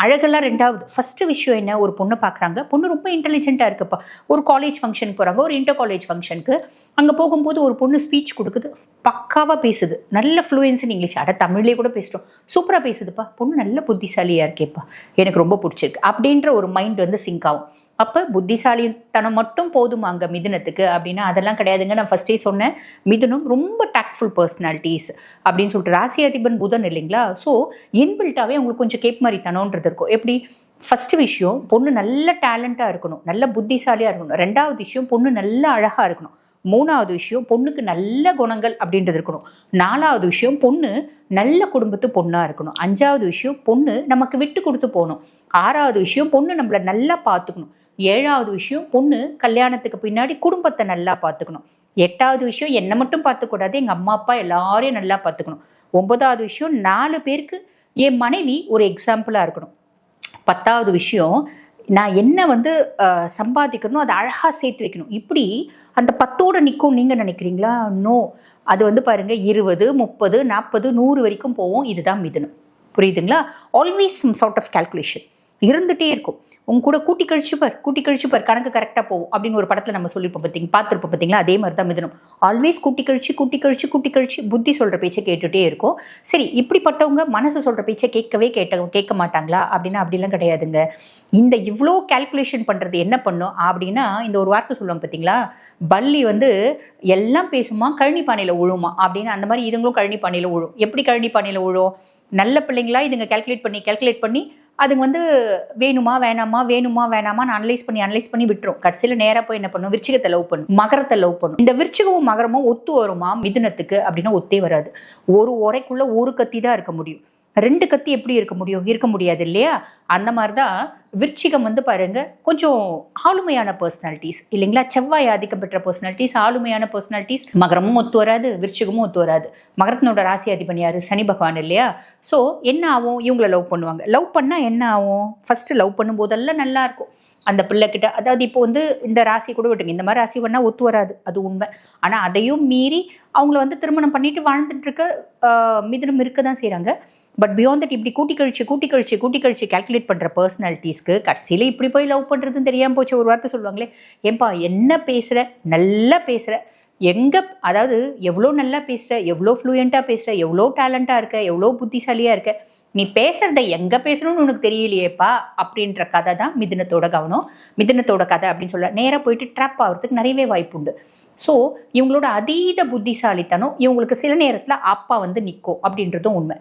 அழகெல்லாம் ரெண்டாவது. ஃபஸ்ட்டு விஷயம் என்ன, ஒரு பொண்ணை பார்க்குறாங்க, பொண்ணு ரொம்ப இன்டெலிஜென்ட்டாக இருக்குப்பா. ஒரு காலேஜ் ஃபங்க்ஷனுக்கு போகிறாங்க, ஒரு இன்டர் காலேஜ் ஃபங்க்ஷனுக்கு. அங்கே போகும்போது ஒரு பொண்ணு ஸ்பீச் கொடுக்குது, பக்காவாக பேசுது, நல்ல ஃப்ளூயன்ஸ் இன் இங்கிலீஷ், தமிழ்லேயே கூட பேசிட்டோம், சூப்பராக பேசுதுப்பா, பொண்ணு நல்ல புத்திசாலியாக இருக்கேப்பா, எனக்கு ரொம்ப பிடிச்சிருக்கு அப்படின்ற ஒரு மைண்ட் வந்து சிங்க் ஆகும். அப்போ புத்திசாலித்தனம் மட்டும் போதுமா அங்கே மிதுனத்துக்கு அப்படின்னா அதெல்லாம் கிடையாதுங்க. நான் ஃபஸ்ட்டே சொன்னேன், மிதுனம் ரொம்ப டாக்ட்ஃபுல் பர்சனாலிட்டிஸ் அப்படின்னு சொல்லிட்டு. ராசி அதிபன் புதன் இல்லைங்களா? ஸோ இன்பில்ட்டாகவே உங்களுக்கு கொஞ்சம் கேப் மாதிரி தனோன்றது இருக்கும். எப்படி? ஃபஸ்ட்டு விஷயம், பொண்ணு நல்ல டேலண்ட்டாக இருக்கணும், நல்ல புத்திசாலியாக இருக்கணும். ரெண்டாவது விஷயம், பொண்ணு நல்ல அழகாக இருக்கணும். மூணாவது விஷயம், பொண்ணுக்கு நல்ல குணங்கள் அப்படின்றது இருக்கணும். நாலாவது விஷயம், பொண்ணு நல்ல குடும்பத்து பொண்ணாக இருக்கணும். அஞ்சாவது விஷயம், பொண்ணு நமக்கு விட்டு கொடுத்து போகணும். ஆறாவது விஷயம், பொண்ணு நம்மளை நல்லா பார்த்துக்கணும். ஏழாவது விஷயம், பொண்ணு கல்யாணத்துக்கு பின்னாடி குடும்பத்தை நல்லா பார்த்துக்கணும். எட்டாவது விஷயம், என்னை மட்டும் பார்த்துக்கூடாது, எங்கள் அம்மா அப்பா எல்லாரையும் நல்லா பார்த்துக்கணும். ஒன்பதாவது விஷயம், 4 பேருக்கு என் மனைவி ஒரு எக்ஸாம்பிளாக இருக்கணும். 10வது விஷயம், நான் என்ன வந்து சம்பாதிக்கணும் அதை அழகாக சேர்த்து வைக்கணும். இப்படி அந்த 10ஓட நிற்கும் நீங்கள் நினைக்கிறீங்களா? நோ, அது வந்து பாருங்கள் 20, 30, 40, 100 வரைக்கும் போவோம். இதுதான் மிதுனம். புரியுதுங்களா? Always some sort of calculation இருந்துகிட்டே இருக்கும். உங்க கூட கூட்டி கழிச்சுப்பார் கணக்கு கரெக்டாக போகும் அப்படின்னு ஒரு படத்தில் நம்ம சொல்லியிருப்போம், பார்த்துருப்போம் பார்த்தீங்களா? அதே மாதிரி தான் மிதுனம். ஆல்வேஸ் கூட்டி கழிச்சு புத்தி சொல்கிற பேச்சை கேட்டுகிட்டே இருக்கும். சரி, இப்படிப்பட்டவங்க மனசு சொல்கிற பேச்சை கேட்க மாட்டாங்களா அப்படின்னா அப்படிலாம் கிடையாதுங்க. இந்த இவ்வளோ கால்குலேஷன் பண்ணுறது என்ன பண்ணும் அப்படின்னா, இந்த ஒரு வார்த்தை சொல்லுவாங்க பார்த்தீங்களா, பல்லி வந்து எல்லாம் பேசுமா, கழனி பானையில் உழுமா அப்படின்னு. அந்த மாதிரி இதுங்களும் கழனி பானையில் உழும். எப்படி கழனி பானையில் உழும்? நல்ல பிள்ளைங்களா இதுங்க கால்குலேட் பண்ணி அதுங்க வந்து வேணுமா வேணாமான்னு அனலைஸ் பண்ணி விட்டுரும். கடைசியில் நேராக போய் என்ன பண்ணும்? விருச்சிகத்தை லவ் பண்ணும், மகரத்தை லவ் பண்ணும். இந்த விருச்சிகமும் மகரமும் ஒத்து வருமா மிதுனத்துக்கு அப்படின்னா ஒத்தே வராது. ஒரு உரைக்குள்ள ஒரு கத்தி தான் இருக்க முடியும். 2 கத்தி எப்படி இருக்க முடியாது இல்லையா? அந்த மாதிரி தான் விருச்சிகம் வந்து பாருங்க, கொஞ்சம் ஆளுமையான பர்சனாலிட்டிஸ் இல்லைங்களா? செவ்வாய் ஆதிக்கம் பெற்ற பர்சனாலிட்டிஸ், ஆளுமையான பர்சனாலிட்டிஸ். மகரமும் ஒத்து வராது, விருச்சிகமும் ஒத்து வராது. மகரத்தினோட ராசி அதிபன் யாரு? சனி பகவான் இல்லையா? ஸோ என்ன ஆகும்? இவங்களை லவ் பண்ணுவாங்க. லவ் பண்ணால் என்ன ஆகும்? ஃபஸ்ட்டு லவ் பண்ணும்போதெல்லாம் நல்லா இருக்கும் அந்த பிள்ளைக்கிட்ட. அதாவது இப்போ வந்து இந்த ராசி கூட விட்டுங்க, இந்த மாதிரி ராசி பண்ணால் ஒத்து வராது, அது உண்மை. ஆனால் அதையும் மீறி அவங்கள வந்து திருமணம் பண்ணிட்டு வாழ்ந்துட்டு இருக்க மிதுனம் இருக்க தான் செய்கிறாங்க. பட் பியாண்ட் தட் இப்படி கூட்டி கழிச்சு கால்குலேட் பண்ணுற பர்சனாலிட்டிஸ்க்கு கடைசியில் இப்படி போய் லவ் பண்ணுறதுன்னு தெரியாமல் போச்சு. ஒரு வார்த்தை சொல்லுவாங்களே, ஏன்பா என்ன பேசுகிற, நல்லா பேசுகிற, அதாவது எவ்வளோ நல்லா பேசுகிற, எவ்வளோ ஃப்ளூயண்ட்டாக பேசுகிற, எவ்வளோ டேலண்ட்டாக இருக்க, எவ்வளோ புத்திசாலியாக இருக்க, நீ பேசுறத எங்கே பேசணும்னு உனக்கு தெரியலையேப்பா அப்படின்ற கதை தான் மிதுனத்தோட கதை அப்படின்னு சொல்ல. நேராக போயிட்டு ட்ராப் ஆகிறதுக்கு நிறையவே வாய்ப்பு உண்டு. ஸோ இவங்களோட அதீத புத்திசாலித்தனம் இவங்களுக்கு சில நேரத்தில் அப்பா வந்து நிற்கும் அப்படின்றதும் உண்மை.